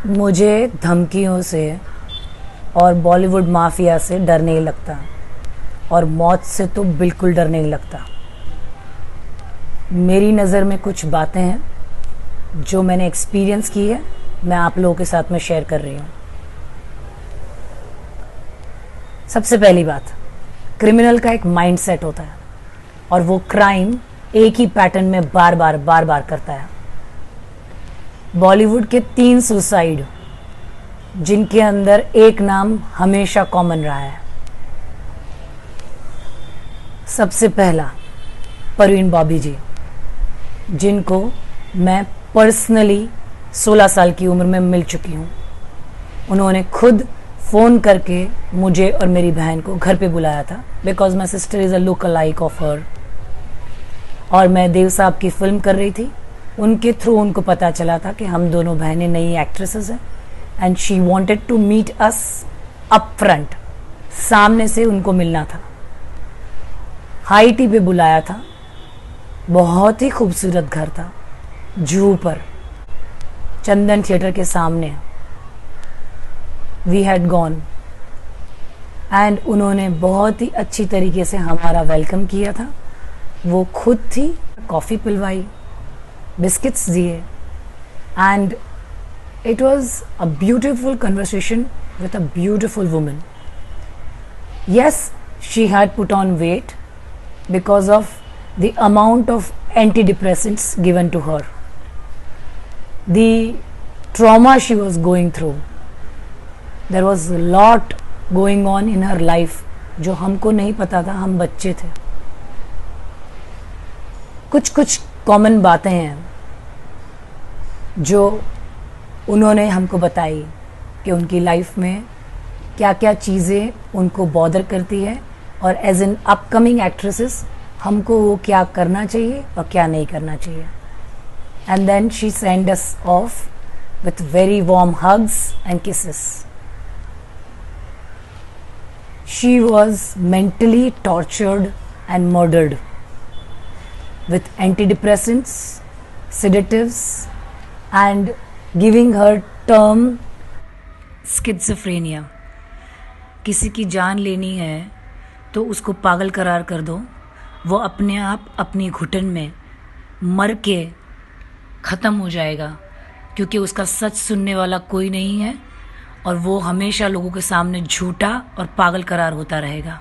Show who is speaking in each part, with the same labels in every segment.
Speaker 1: मुझे धमकियों से और बॉलीवुड माफिया से डर नहीं लगता, और मौत से तो बिल्कुल डर नहीं लगता। मेरी नज़र में कुछ बातें हैं जो मैंने एक्सपीरियंस की है, मैं आप लोगों के साथ में शेयर कर रही हूँ। सबसे पहली बात, क्रिमिनल का एक माइंडसेट होता है और वो क्राइम एक ही पैटर्न में बार बार करता है। बॉलीवुड के 3 सुसाइड जिनके अंदर एक नाम हमेशा कॉमन रहा है। सबसे पहला परवीन बॉबी जी, जिनको मैं पर्सनली 16 साल की उम्र में मिल चुकी हूँ। उन्होंने खुद फ़ोन करके मुझे और मेरी बहन को घर पे बुलाया था, because my sister is a look alike of her. और मैं देव साहब की फिल्म कर रही थी, उनके थ्रू उनको पता चला था कि हम दोनों बहनें नई एक्ट्रेसेस हैं, and she wanted to meet us up front, सामने से उनको मिलना था। हाई टी पे बुलाया था, बहुत ही खूबसूरत घर था, जूहू पर, चंदन थिएटर के सामने। वी हैड गॉन एंड उन्होंने बहुत ही अच्छी तरीके से हमारा वेलकम किया था। वो खुद थी, कॉफ़ी पिलवाई, बिस्किट्स दिए, and it was a beautiful conversation with a beautiful woman. Yes, she had put on weight because of the amount of antidepressants given to her, the trauma she was going through. There was a lot going on in her life जो हमको नहीं पता था, हम बच्चे थे। कुछ कुछ कॉमन बातें हैं जो उन्होंने हमको बताई कि उनकी लाइफ में क्या क्या चीज़ें उनको बॉदर करती है, और एज एन अपकमिंग एक्ट्रेसेस हमको वो क्या करना चाहिए और क्या नहीं करना चाहिए। And then she send us off with very warm hugs and kisses. She was mentally tortured and murdered with antidepressants, sedatives, and giving her term schizophrenia। किसी की जान लेनी है तो उसको पागल करार कर दो, वो अपने आप अपनी घुटन में मर के ख़त्म हो जाएगा, क्योंकि उसका सच सुनने वाला कोई नहीं है और वो हमेशा लोगों के सामने झूठा और पागल करार होता रहेगा।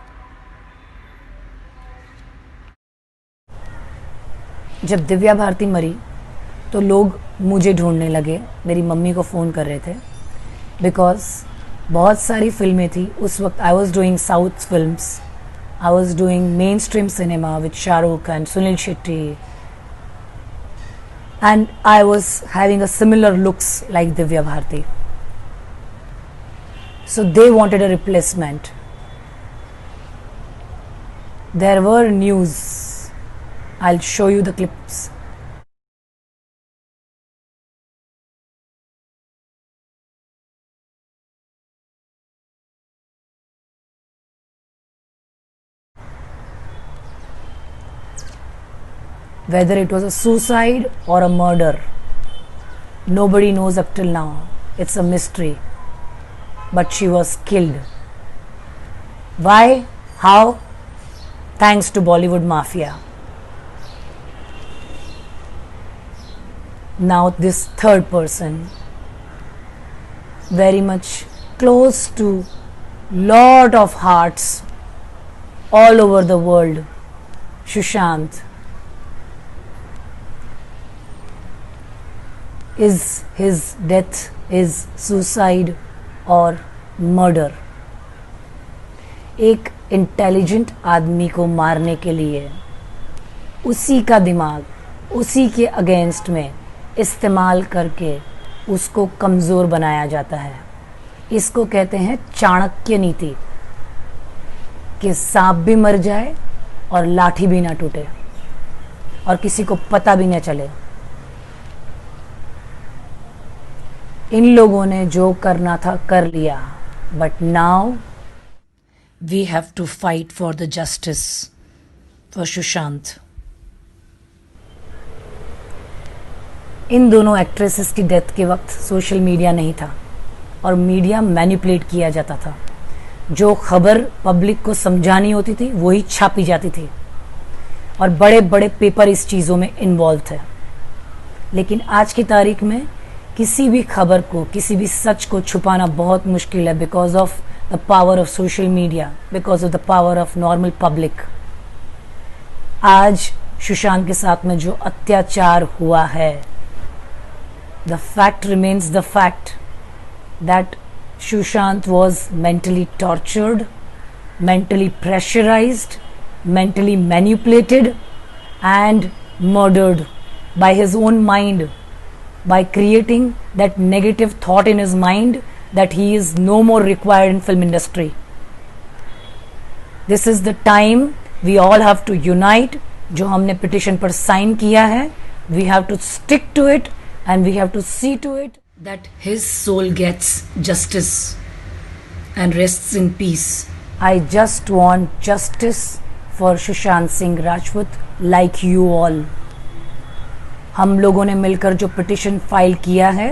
Speaker 1: जब दिव्या भारती मरी तो लोग मुझे ढूंढने लगे, मेरी मम्मी को फ़ोन कर रहे थे, बिकॉज बहुत सारी फिल्में थी उस वक्त। I was doing south films, I was doing mainstream cinema with Shahrukh and Sunil Shetty, and I was having a similar looks like Divya Bharti. So they wanted a replacement. There were news. I'll show you the clips. Whether it was a suicide or a murder, nobody knows up till now. It's a mystery. But she was killed. Why? How? Thanks to Bollywood mafia. Now this third person, very much close to lot of hearts all over the world, Sushant, is his death is suicide और murder? एक intelligent आदमी को मारने के लिए उसी का दिमाग उसी के अगेंस्ट में इस्तेमाल करके उसको कमज़ोर बनाया जाता है। इसको कहते हैं चाणक्य नीति, कि सांप भी मर जाए और लाठी भी ना टूटे और किसी को पता भी न चले। इन लोगों ने जो करना था कर लिया, but now we have to fight for the justice for Sushant. इन दोनों एक्ट्रेसेस की डेथ के वक्त सोशल मीडिया नहीं था और मीडिया मैनिपुलेट किया जाता था। जो खबर पब्लिक को समझानी होती थी वही छापी जाती थी और बड़े बड़े पेपर इस चीज़ों में इन्वॉल्व थे। लेकिन आज की तारीख में किसी भी खबर को, किसी भी सच को छुपाना बहुत मुश्किल है, because of the power of social media, because of the power of normal public. आज सुशांत के साथ में जो अत्याचार हुआ है, the fact remains the fact that Sushant was mentally tortured, mentally pressurized, mentally manipulated and murdered by his own mind, by creating that negative thought in his mind that he is no more required in film industry. This is the time we all have to unite. जो हमने petition पर sign किया है, we have to stick to it and we have to see to it that his soul gets justice and rests in peace. I just want justice for Sushant Singh Rajput like you all. हम लोगों ने मिलकर जो petition file किया है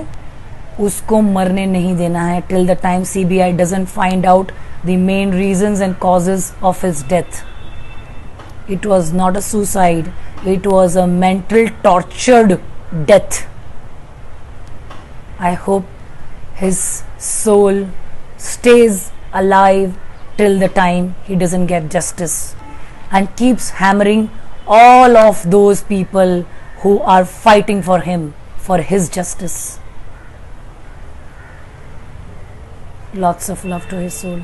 Speaker 1: उसको मरने नहीं देना है till the time CBI doesn't find out the main reasons and causes of his death. It was not a suicide, it was a mental tortured death. I hope his soul stays alive till the time he doesn't get justice and keeps hammering all of those people who are fighting for him, for his justice. Lots of love to his soul.